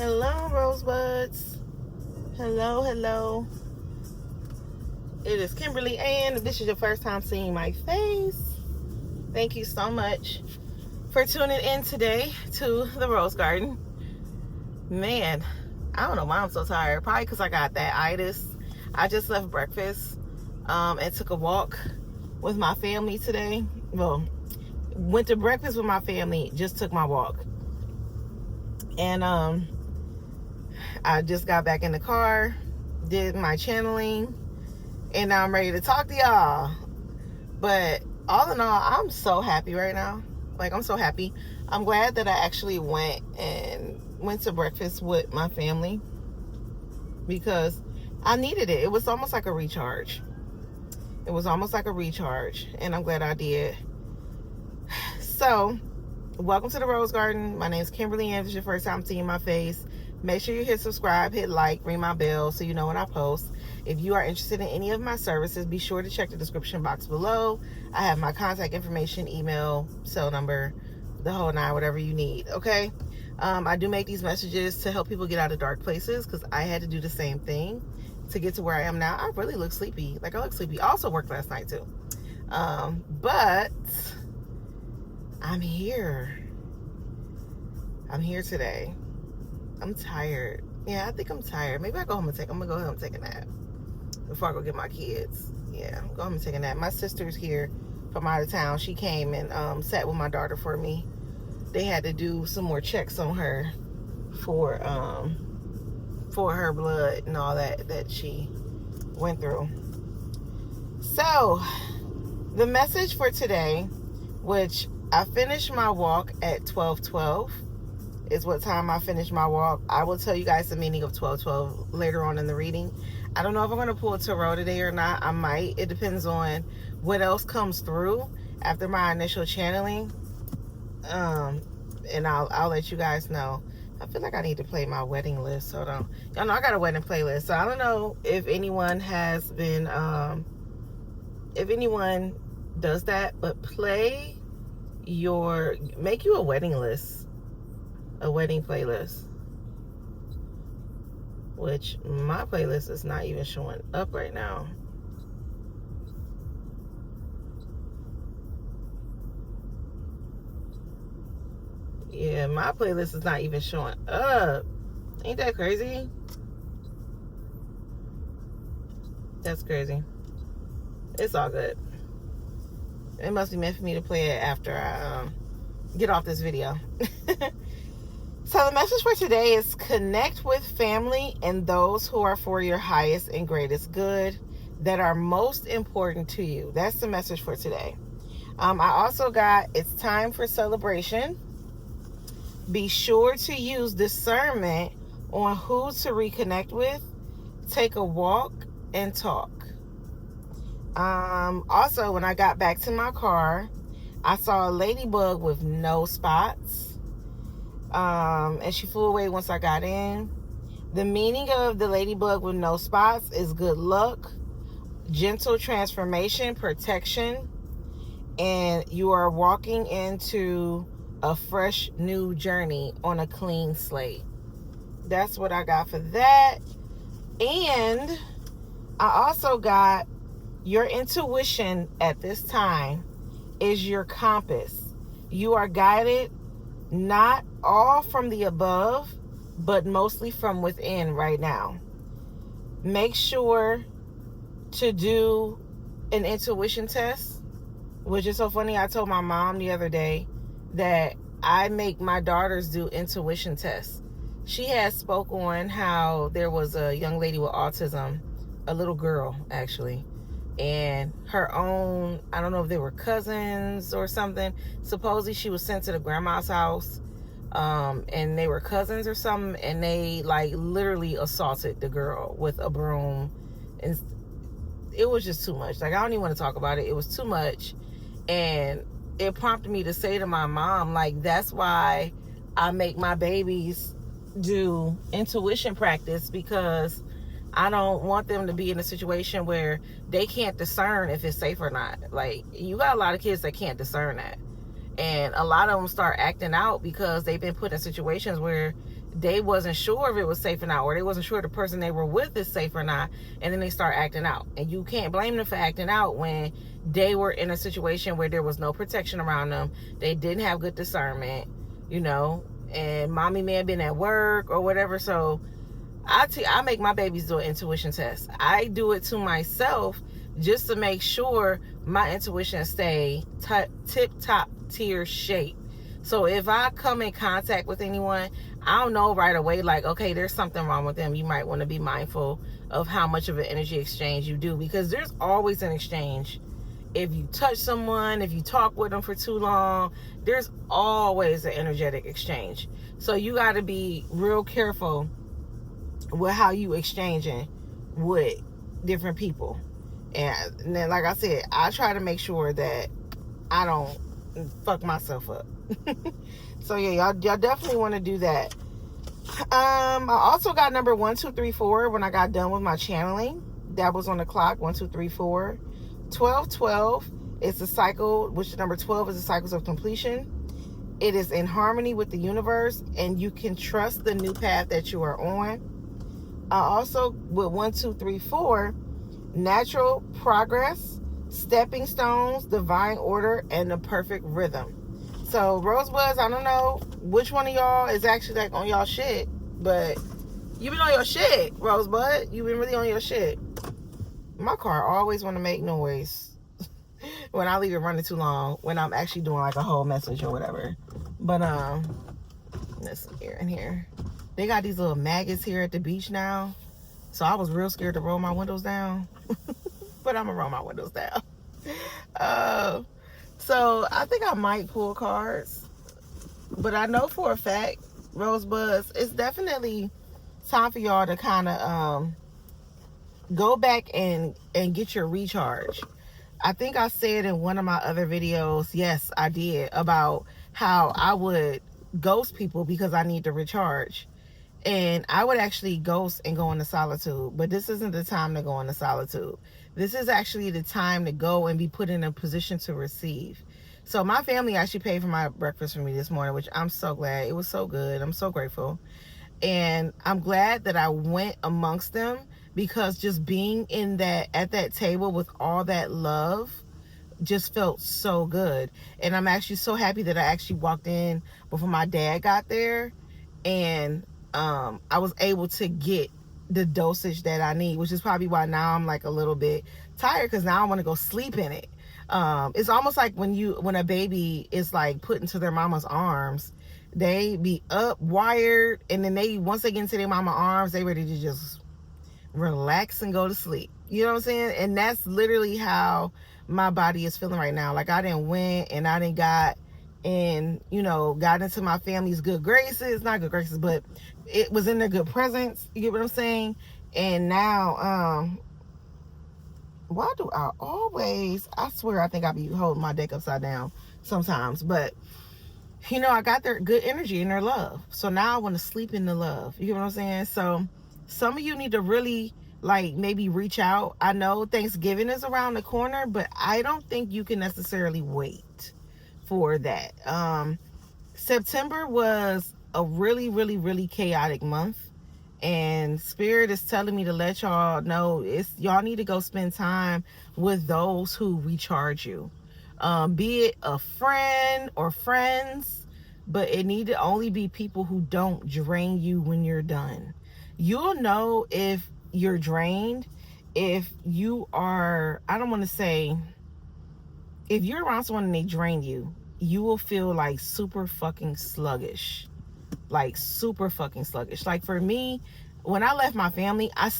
Hello, Rosebuds. Hello. It is Kimberly Ann. If this is your first time seeing my face, thank you so much for tuning in today to the Rose Garden. Man, I don't know why I'm so tired. Probably because I got that itis. I just left breakfast and took a walk with my family today. Well, went to breakfast with my family, just took my walk. And I just got back in the car, did my channeling, and now I'm ready to talk to y'all. But all in all, I'm so happy right now. Like, I'm so happy. I'm glad that I actually went to breakfast with my family because I needed it. It was almost like a recharge. And I'm glad I did. So, welcome to the Rose Garden. My name is Kimberly Ann. If it's your first time seeing my face, make sure you hit subscribe, hit like, ring my bell so you know when I post. If you are interested in any of my services, be sure to check the description box below. I have my contact information, email, cell number, the whole nine, whatever you need, okay? I do make these messages to help people get out of dark places because I had to do the same thing to get to where I am now. I really look sleepy. I look sleepy. I also worked last night too. But I'm here. I'm here today. I'm tired. Yeah, I think I'm tired. Maybe I'm gonna go home and take a nap before I go get my kids. Yeah, I'm going to take a nap. My sister's here from out of town. She came and sat with my daughter for me. They had to do some more checks on her for her blood and all that she went through. So, the message for today, which I finished my walk at 12:12, is what time I finished my walk. I will tell you guys the meaning of 12:12 later on in the reading. I don't know if I'm going to pull a tarot today or not. I might. It depends on what else comes through after my initial channeling. And I'll let you guys know. I feel like I need to play my wedding list. Hold on. Y'all know I got a wedding playlist. So I don't know if anyone has been, if anyone does that, but make you a wedding list. A wedding playlist. Which my playlist is not even showing up right now. Yeah, my playlist is not even showing up. Ain't that crazy? That's crazy. It's all good. It must be meant for me to play it after I get off this video. So the message for today is connect with family and those who are for your highest and greatest good that are most important to you. That's the message for today. I also got it's time for celebration. Be sure to use discernment on who to reconnect with. Take a walk and talk. Also, when I got back to my car, I saw a ladybug with no spots. And she flew away once I got in. The meaning of the ladybug with no spots is good luck, gentle transformation, protection, and you are walking into a fresh new journey on a clean slate. That's what I got for that. And I also got your intuition at this time is your compass. You are guided not all from the above, but mostly from within right now. Make sure to do an intuition test, which is so funny. I told my mom the other day that I make my daughters do intuition tests. She has spoke on how there was a young lady with autism, a little girl actually, and her own, I don't know if they were cousins or something. Supposedly she was sent to the grandma's house, and they were cousins or something, and they like literally assaulted the girl with a broom, and it was just too much. Like, I don't even want to talk about it. It was too much, and it prompted me to say to my mom, like, that's why I make my babies do intuition practice, because I don't want them to be in a situation where they can't discern if it's safe or not. Like, you got a lot of kids that can't discern that. And a lot of them start acting out because they've been put in situations where they wasn't sure if it was safe or not, or they wasn't sure the person they were with is safe or not, and then they start acting out. And you can't blame them for acting out when they were in a situation where there was no protection around them. They didn't have good discernment, and mommy may have been at work or whatever. So I make my babies do an intuition test. I do it to myself just to make sure my intuition stay tip-top tier shape. So if I come in contact with anyone, I don't know right away, like, okay, there's something wrong with them. You might want to be mindful of how much of an energy exchange you do, because there's always an exchange. If you touch someone, if you talk with them for too long, there's always an energetic exchange. So you got to be real careful with how you exchanging with different people. And then, like I said, I try to make sure that I don't fuck myself up. So yeah, y'all definitely want to do that. I also got number 1, 2, 3, 4 when I got done with my channeling. That was on the clock. 1, 2, 3, 4. 12, 12 is the cycle, which number 12 is the cycles of completion. It is in harmony with the universe, and you can trust the new path that you are on. Also, with 1, 2, 3, 4, natural progress, stepping stones, divine order, and the perfect rhythm. So, Rosebuds, I don't know which one of y'all is actually like on y'all shit, but you been on your shit, Rosebud. You been really on your shit. My car always want to make noise when I leave it running too long, when I'm actually doing like a whole message or whatever. But let's see here and here. They got these little maggots here at the beach now, so I was real scared to roll my windows down. But I'm gonna roll my windows down. So I think I might pull cards, but I know for a fact, Rosebuds, it's definitely time for y'all to kind of go back and get your recharge. I think I said in one of my other videos, yes, I did, about how I would ghost people because I need to recharge. And I would actually ghost and go into solitude, but this isn't the time to go into solitude. This is actually the time to go and be put in a position to receive. So my family actually paid for my breakfast for me this morning, which I'm so glad. It was so good. I'm so grateful. And I'm glad that I went amongst them, because just being at that table with all that love just felt so good. And I'm actually so happy that I actually walked in before my dad got there, and I was able to get the dosage that I need, which is probably why now I'm like a little bit tired, because now I want to go sleep in it. It's almost like when a baby is like put into their mama's arms, they be up wired, and then once they get into their mama arms, they ready to just relax and go to sleep. You know what I'm saying? And that's literally how my body is feeling right now. Like I didn't went and I didn't got into my family's good graces, not good graces, but it was in their good presence. You get what I'm saying? And now, why do I swear I think I be holding my deck upside down sometimes, but I got their good energy and their love. So now I want to sleep in the love. You get what I'm saying? So some of you need to really maybe reach out. I know Thanksgiving is around the corner, but I don't think you can necessarily wait for that. September was a really, really, really chaotic month, and Spirit is telling me to let y'all know y'all need to go spend time with those who recharge you. Be it a friend or friends, but it need to only be people who don't drain you when you're done. You'll know if you're drained if you are, I don't want to say, if you're around someone and they drain you, you will feel like super fucking sluggish. Like super fucking sluggish. Like for me, when I left my family, I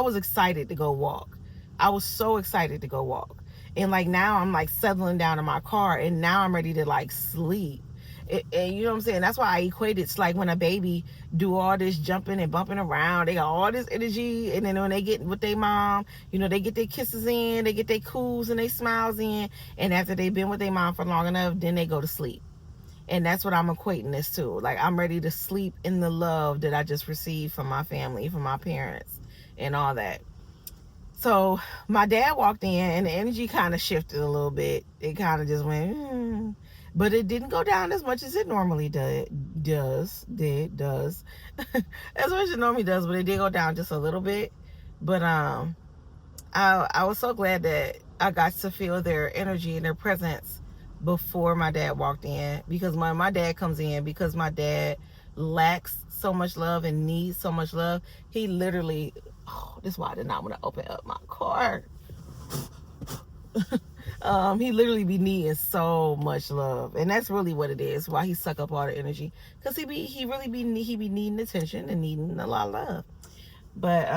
was excited to go walk. I was so excited to go walk. And now I'm settling down in my car, and now I'm ready to sleep. And you know what I'm saying? That's why I equate it to when a baby do all this jumping and bumping around. They got all this energy, and then when they get with their mom, they get their kisses in, they get their coos and their smiles in, and after they've been with their mom for long enough, then they go to sleep. And that's what I'm equating this to. I'm ready to sleep in the love that I just received from my family, from my parents, and all that. So my dad walked in, and the energy kind of shifted a little bit. It kind of just went, But it didn't go down as much as it normally does as much as it normally does, but it did go down just a little bit. But I was so glad that I got to feel their energy and their presence before my dad walked in, because when my dad comes in, because my dad lacks so much love and needs so much love, he literally, this is why I did not want to open up my car. He literally be needing so much love, and that's really what it is, why he suck up all the energy, because he be needing attention and needing a lot of love. But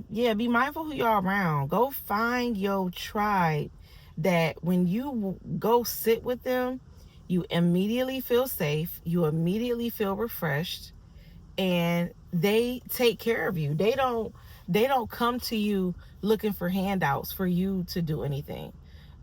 yeah, be mindful who y'all around. Go find your tribe that when you go sit with them, you immediately feel safe, you immediately feel refreshed, and they take care of you. They don't come to you looking for handouts for you to do anything.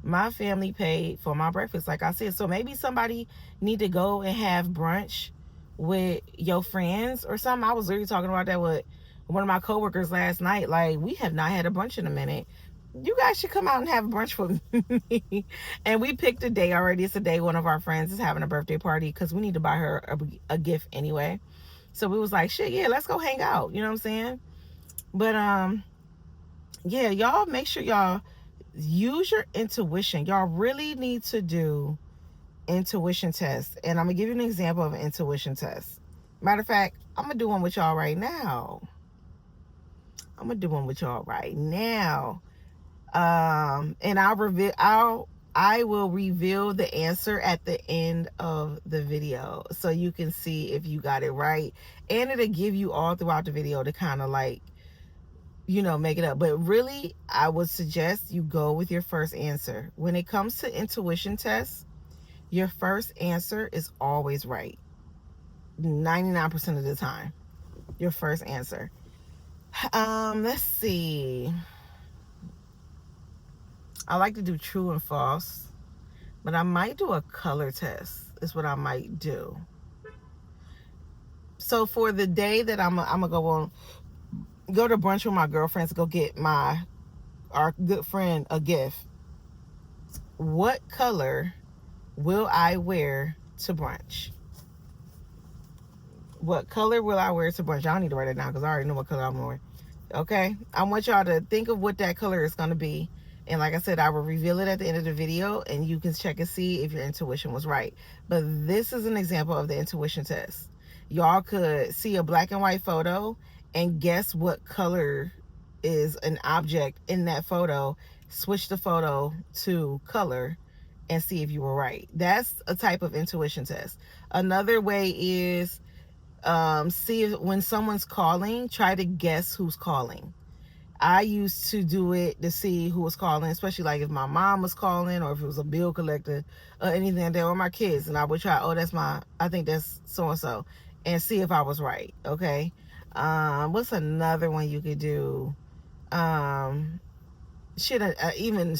My family paid for my breakfast, like I said. So maybe somebody need to go and have brunch with your friends or something. I was literally talking about that with one of my coworkers last night. Like, we have not had a brunch in a minute. You guys should come out and have a brunch with me. And we picked a day already. It's a day one of our friends is having a birthday party, because we need to buy her a gift anyway. So we was like, shit, yeah, let's go hang out. You know what I'm saying? But yeah, y'all make sure y'all use your intuition. Y'all really need to do intuition tests. And I'm gonna give you an example of an intuition test. Matter of fact, I'm gonna do one with y'all right now. And I will reveal the answer at the end of the video, so you can see if you got it right, and it'll give you all throughout the video to kind of like, make it up. But really, I would suggest you go with your first answer. When it comes to intuition tests, your first answer is always right. 99% of the time, your first answer. Let's see. I like to do true and false, but I might do a color test is what I might do. So for the day that I'm gonna go to brunch with my girlfriends, go get our good friend a gift, what color will I wear to brunch? What color will I wear to brunch? I don't need to write it down, because I already know what color I'm gonna wear. Okay, I want y'all to think of what that color is going to be, and like I said, I will reveal it at the end of the video, and you can check and see if your intuition was right. But this is an example of the intuition test. Y'all could see a black and white photo and guess what color is an object in that photo. Switch the photo to color and see if you were right. That's a type of intuition test. Another way is see if, when someone's calling, try to guess who's calling. I used to do it to see who was calling, especially like if my mom was calling, or if it was a bill collector or anything like that, or my kids, and I would try, I think that's so-and-so, and see if I was right. Okay. What's another one you could do? Even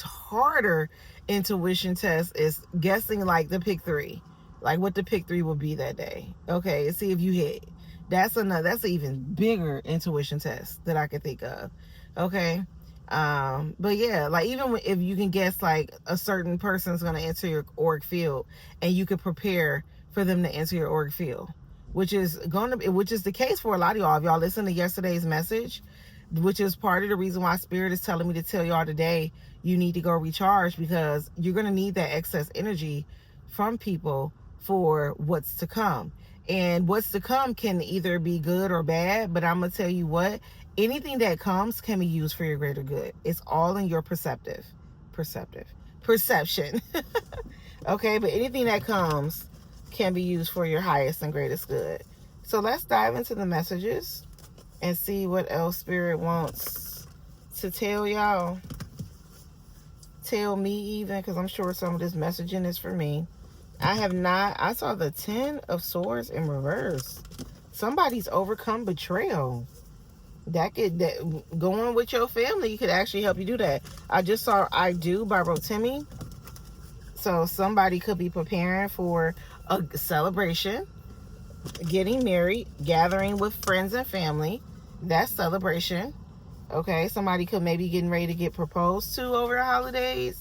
harder intuition test is guessing like the pick three, like what the pick three would be that day. Okay, see if you hit. That's an even bigger intuition test that I could think of. Okay, but yeah, like even if you can guess like a certain person's gonna enter your auric field, and you could prepare for them to enter your auric field, which is the case for a lot of y'all. If y'all listen to yesterday's message, which is part of the reason why Spirit is telling me to tell y'all today, you need to go recharge, because you're going to need that excess energy from people for what's to come. And what's to come can either be good or bad, but I'm going to tell you what, anything that comes can be used for your greater good. It's all in your perception. Okay, but anything that comes can be used for your highest and greatest good. So let's dive into the messages and see what else Spirit wants to tell y'all. Tell me even, because I'm sure some of this messaging is for me. I saw the 10 of Swords in reverse. Somebody's overcome betrayal. That going with your family could actually help you do that. I just saw I Do by Rotimi. So somebody could be preparing for a celebration, getting married, gathering with friends and family. That's celebration. Okay, somebody could maybe getting ready to get proposed to over the holidays.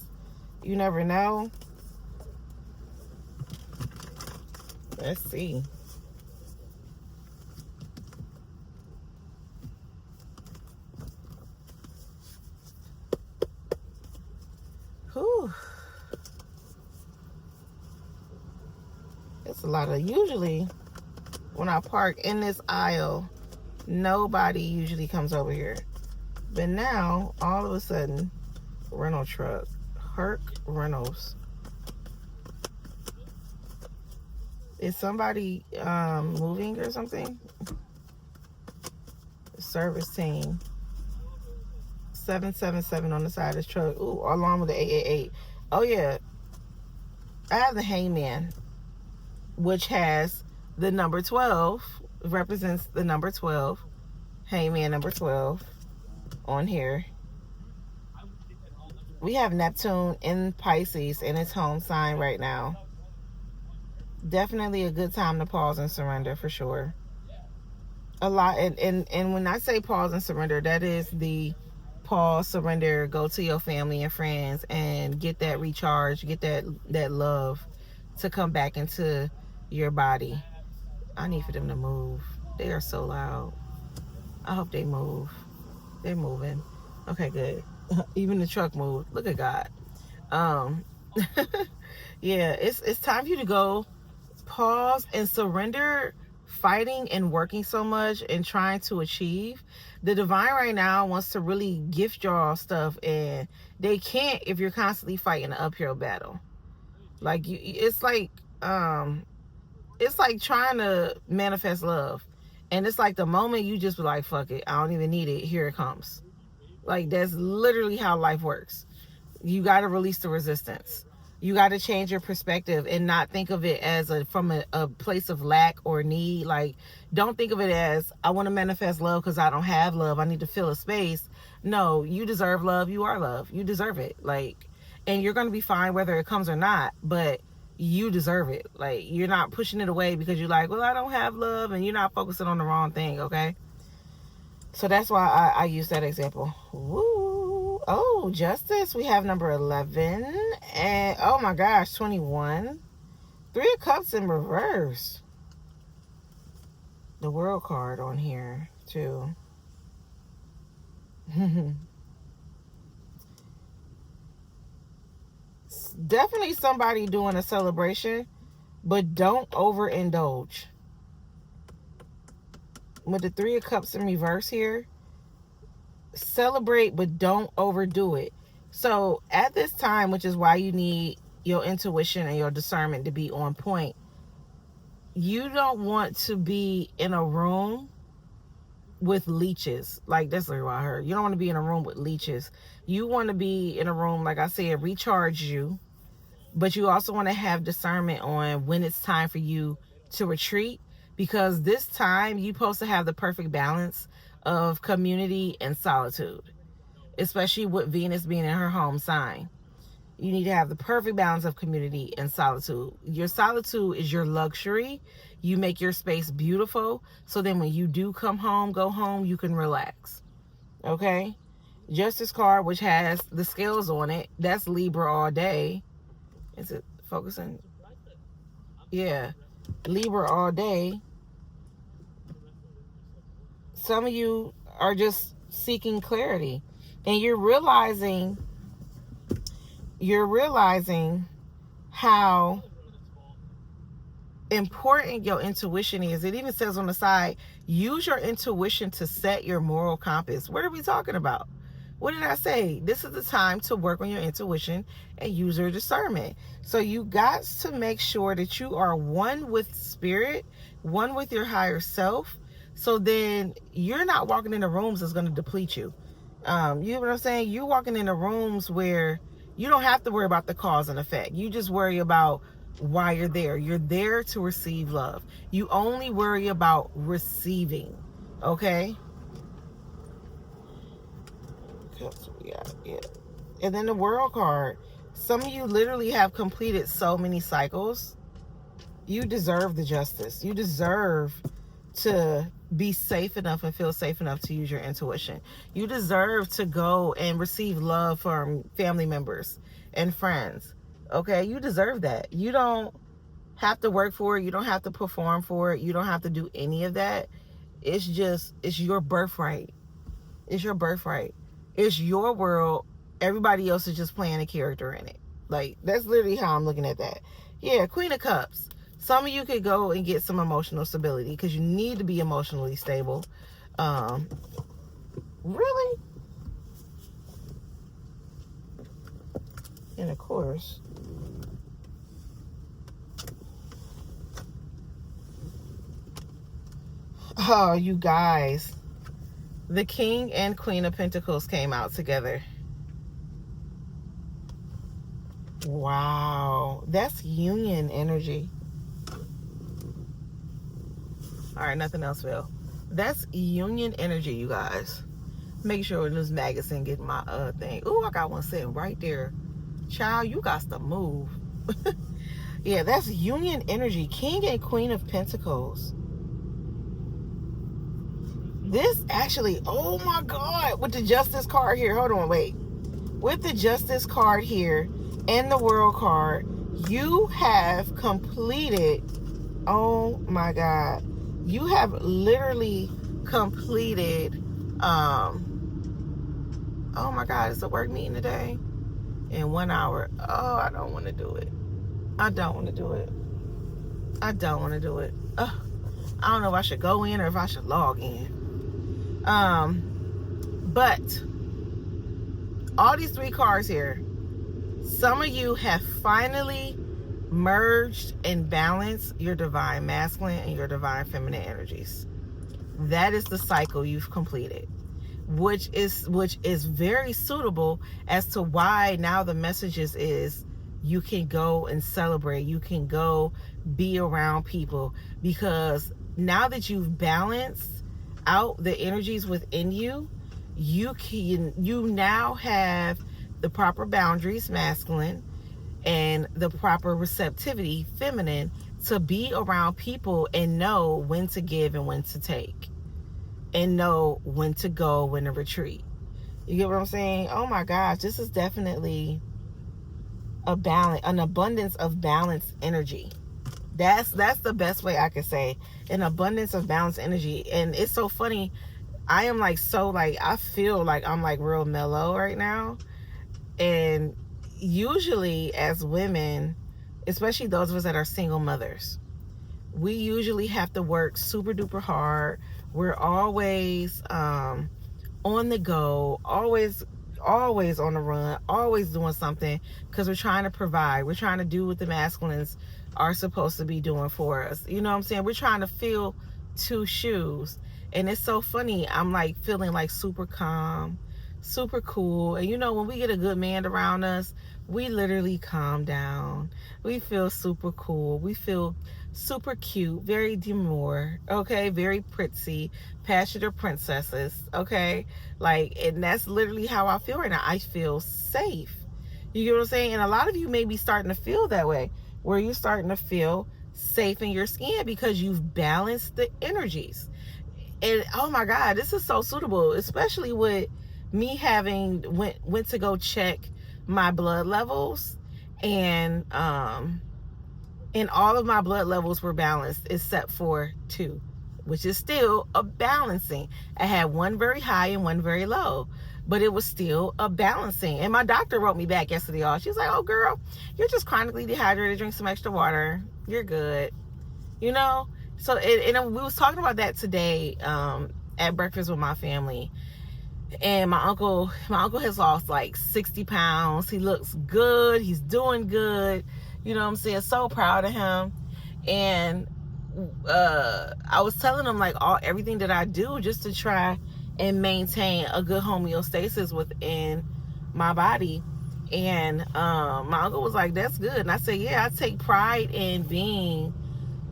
You never know. Let's see. Whew. It's a lot of, usually when I park in this aisle, nobody usually comes over here. But now, all of a sudden, rental truck, Herc Rentals. Is somebody moving or something? Service team. 777 on the side of this truck. Ooh, along with the 888. Oh yeah. I have the Hangman, which has the number 12, represents the number 12. Hangman number 12 on here. We have Neptune in Pisces in its home sign right now. Definitely a good time to pause and surrender, for sure. A lot, and when I say pause and surrender, that is the pause, surrender, go to your family and friends and get that recharge, get that love to come back into your body. I need for them to move. They are so loud. I hope they move. They're moving. Okay, good. Even the truck moved. Look at God. Yeah, it's time for you to go pause and surrender fighting and working so much and trying to achieve. The divine right now wants to really gift y'all stuff, and they can't if you're constantly fighting an uphill battle. Like it's like trying to manifest love, and it's like the moment you just be like, fuck it, I don't even need it, here it comes. Like, that's literally how life works. You got to release the resistance. You got to change your perspective and not think of it as from a place of lack or need. Like, don't think of it as, I want to manifest love because I don't have love, I need to fill a space. No, you deserve love. You are love. You deserve it. Like, and you're going to be fine whether it comes or not, but you deserve it. Like, you're not pushing it away because you're like, well, I don't have love, and you're not focusing on the wrong thing. Okay, so that's why I use that example. Woo. Oh, justice. We have number 11. And, oh my gosh, 21. 3 of Cups in reverse. The World card on here, too. Definitely somebody doing a celebration, but don't overindulge. With the 3 of Cups in reverse here, celebrate, but don't overdo it. So at this time, which is why you need your intuition and your discernment to be on point, you don't want to be in a room with leeches. Like, that's what I heard. You don't want to be in a room with leeches. You want to be in a room, like I said, recharge you, but you also want to have discernment on when it's time for you to retreat, because this time you're supposed to have the perfect balance of community and solitude, especially with Venus being in her home sign. You need to have the perfect balance of community and solitude. Your solitude is your luxury. You make your space beautiful, so then when you do come home, go home, you can relax. Okay? Justice card, which has the scales on it, that's Libra all day. Is it focusing? Yeah. Libra all day. Some of you are just seeking clarity, and you're realizing how important your intuition is. It even says on the side, use your intuition to set your moral compass. What are we talking about? What did I say? This is the time to work on your intuition and use your discernment. So you got to make sure that you are one with spirit, one with your higher self. So then you're not walking into rooms that's going to deplete you. You know what I'm saying? You're walking into rooms where you don't have to worry about the cause and effect. You just worry about why you're there. You're there to receive love. You only worry about receiving. Okay? Yeah. And then the World card. Some of you literally have completed so many cycles. You deserve the justice. You deserve to be safe enough and feel safe enough to use your intuition. You deserve to go and receive love from family members and friends. Okay? You deserve that. You don't have to work for it. You don't have to perform for it. You don't have to do any of that. It's your birthright. It's your birthright. It's your world. Everybody else is just playing a character in it. Like, that's literally how I'm looking at that. Yeah, Queen of Cups. Some of you could go and get some emotional stability because you need to be emotionally stable. Really? And of course, oh, you guys, the King and Queen of Pentacles came out together. Wow, that's union energy. All right, nothing else will. That's union energy, you guys. Make sure in this magazine get my thing. Ooh, I got one sitting right there. Child, you got to move. Yeah, that's union energy. King and Queen of Pentacles. This actually, oh my God, with the Justice card here. Hold on, wait. With the Justice card here and the World card, you have completed, oh my God, you have literally completed, oh my God, it's a work meeting today in 1 hour. Oh, I don't want to do it. I don't want to do it. I don't want to do it. I don't know if I should go in or if I should log in. But all these 3 cards here, some of you have finally merged and balanced your divine masculine and your divine feminine energies. That is the cycle you've completed, which is very suitable as to why now the messages is you can go and celebrate, you can go be around people, because now that you've balanced out the energies within you, you now have the proper boundaries, masculine, and the proper receptivity, feminine, to be around people and know when to give and when to take, and know when to go, when to retreat. You get what I'm saying? Oh my gosh, this is definitely an abundance of balanced energy. That's the best way I could say, an abundance of balanced energy. And it's so funny, I am like, so like, I feel like I'm like real mellow right now. And usually as women, especially those of us that are single mothers, we usually have to work super duper hard. We're always on the go, always on the run, always doing something, because we're trying to provide. We're trying to do what the masculines are supposed to be doing for us. You know what I'm saying? We're trying to fill 2 shoes. And it's so funny, I'm like feeling like super calm, super cool. And you know, when we get a good man around us, we literally calm down. We feel super cool. We feel super cute, very demure, okay, very pretty, passionate princesses, okay, like, and that's literally how I feel right now. I feel safe. You get what I'm saying? And a lot of you may be starting to feel that way, where you're starting to feel safe in your skin because you've balanced the energies. And oh my God, this is so suitable, especially with me having went to go check my blood levels, and all of my blood levels were balanced except for 2, which is still a balancing. I had 1 very high and 1 very low, but it was still a balancing. And my doctor wrote me back yesterday, y'all. She was like, oh girl, you're just chronically dehydrated, drink some extra water, you're good, you know. So and we was talking about that today at breakfast with my family. And my uncle has lost like 60 pounds. He looks good. He's doing good. You know what I'm saying? So proud of him. And I was telling him like everything that I do just to try and maintain a good homeostasis within my body. And my uncle was like, that's good. And I said, yeah, I take pride in being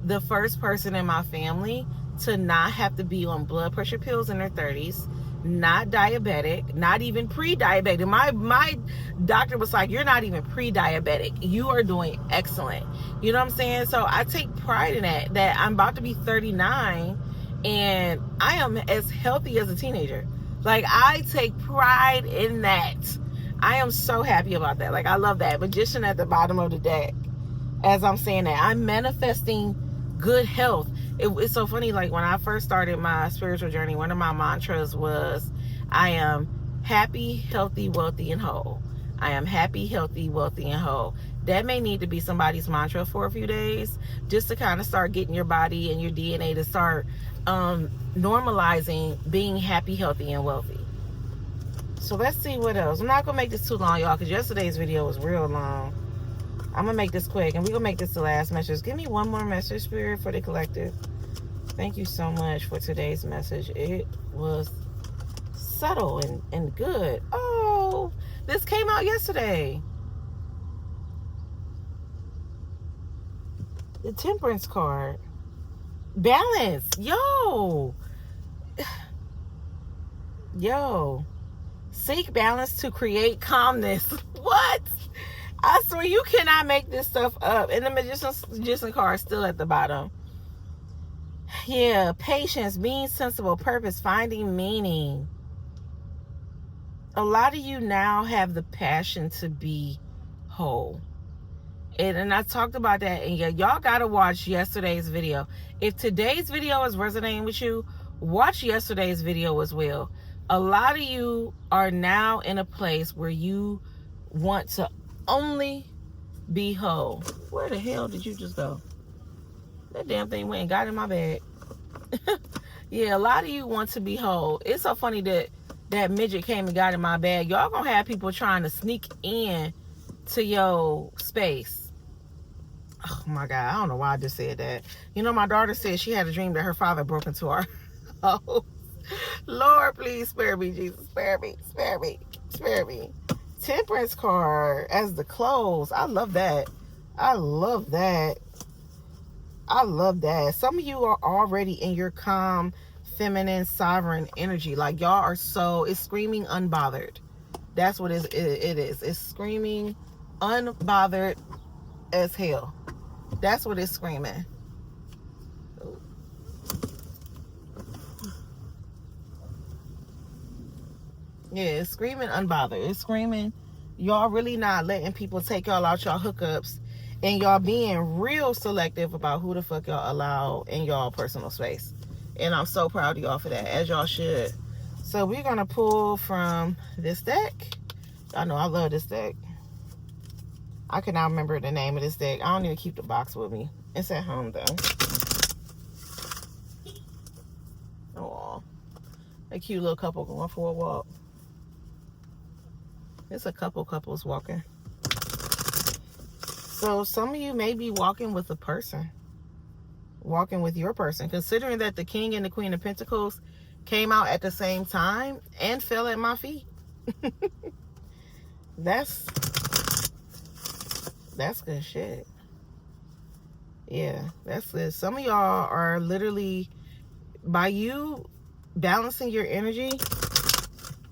the first person in my family to not have to be on blood pressure pills in their 30s, not diabetic, not even pre-diabetic. My doctor was like, you're not even pre-diabetic. You are doing excellent. You know what I'm saying? So I take pride in that I'm about to be 39 and I am as healthy as a teenager. Like, I take pride in that. I am so happy about that. Like, I love that. Magician at the bottom of the deck. as I'm saying that. I'm manifesting good health. It's so funny, like when I first started my spiritual journey, one of my mantras was, I am happy, healthy, wealthy, and whole. I am happy, healthy, wealthy, and whole. That may need to be somebody's mantra for a few days, just to kind of start getting your body and your DNA to start normalizing being happy, healthy, and wealthy. So let's see what else. I'm not going to make this too long, y'all, because yesterday's video was real long. I'm going to make this quick, and we're going to make this the last message. Give me one more message, Spirit, for the collective. Thank you so much for today's message. It was subtle and good. Oh, this came out yesterday. The Temperance card. Balance. Yo. Seek balance to create calmness. What? I swear you cannot make this stuff up. And the Magician card is still at the bottom. Yeah, patience, being sensible, purpose, finding meaning. A lot of you now have the passion to be whole. And I talked about that, and y'all gotta watch yesterday's video. If today's video is resonating with you, watch yesterday's video as well. A lot of you are now in a place where you want to only be whole. Where the hell did you just go? That damn thing went and got in my bag. Yeah, a lot of you want to be whole. It's so funny that that midget came and got in my bag. Y'all gonna have people trying to sneak in to your space. Oh my God, I don't know why I just said that. You know, my daughter said she had a dream that her father broke into our house. Lord, please spare me, Jesus. Spare me, spare me, spare me. Temperance card as the close. I love that. I love that. I love that. Some of you are already in your calm, feminine, sovereign energy. Like y'all are so, it's screaming unbothered. That's what it is. It's screaming unbothered as hell. That's what it's screaming. Yeah, it's screaming unbothered. It's screaming y'all really not letting people take y'all out y'all hookups, and y'all being real selective about who the fuck y'all allow in y'all personal space. And I'm so proud of y'all for that, as y'all should. So we're gonna pull from this deck. I know I love this deck. I cannot remember the name of this deck. I don't even keep the box with me. It's at home though. Oh, a cute little couple going for a walk. It's a couples walking. So some of you may be walking with a person. Walking with your person. Considering that the King and the Queen of Pentacles came out at the same time and fell at my feet. That's good shit. Yeah, that's good. Some of y'all are literally, by you balancing your energy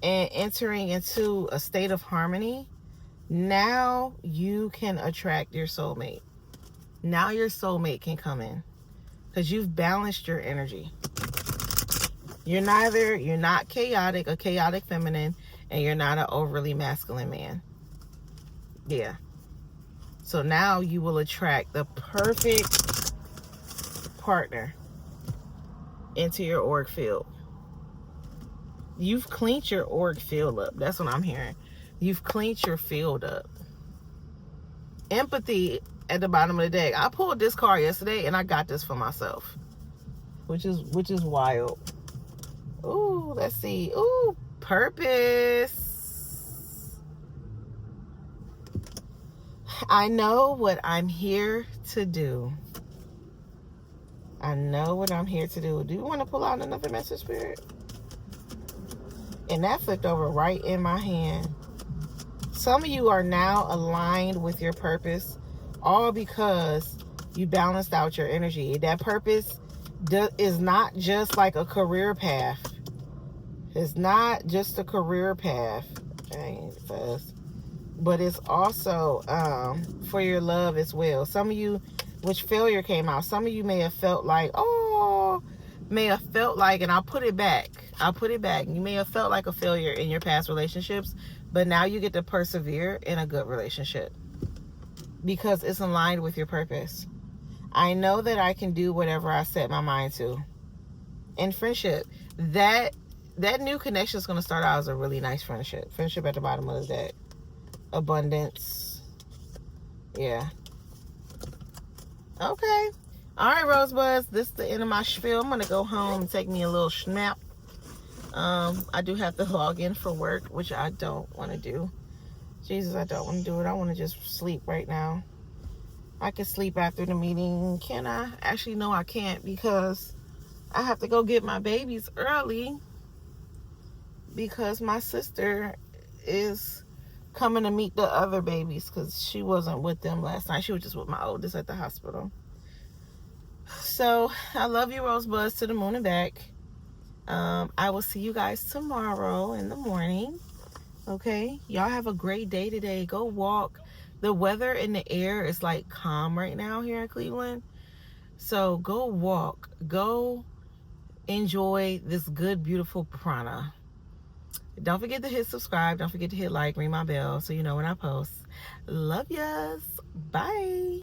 and entering into a state of harmony, now you can attract your soulmate. Now your soulmate can come in because you've balanced your energy. You're not chaotic, a chaotic feminine, and you're not an overly masculine man. Yeah. So now you will attract the perfect partner into your auric field. You've cleaned your auric field up. That's what I'm hearing. You've cleaned your field up. Empathy at the bottom of the deck. I pulled this card yesterday and I got this for myself, which is wild. Ooh, let's see. Ooh, purpose. I know what I'm here to do. I know what I'm here to do. Do you want to pull out another message, Spirit? And that flipped over right in my hand. Some of you are now aligned with your purpose, all because you balanced out your energy. That purpose is not just like a career path. It's not just a career path. Dang, fast. But it's also for your love as well. Some of you, which failure came out, some of you may have felt like, and I'll put it back. You may have felt like a failure in your past relationships, but now you get to persevere in a good relationship. because it's aligned with your purpose. I know that I can do whatever I set my mind to. And friendship, that new connection is going to start out as a really nice friendship. Friendship at the bottom of the deck. Abundance. Yeah. Okay. All right, Rosebuds. This is the end of my spiel. I'm going to go home and take me a little snap. I do have to log in for work, which I don't want to do. Jesus, I don't want to do it. I want to just sleep right now. I can sleep after the meeting. Can I? Actually, no, I can't, because I have to go get my babies early, because my sister is coming to meet the other babies, because she wasn't with them last night. She was just with my oldest at the hospital. So I love you, Rosebuds, to the moon and back. I will see you guys tomorrow in the morning. Okay, y'all have a great day today. Go walk. The weather in the air is like calm right now here in Cleveland. So go walk. Go enjoy this good, beautiful prana. Don't forget to hit subscribe. Don't forget to hit like, ring my bell so you know when I post. Love yas. Bye.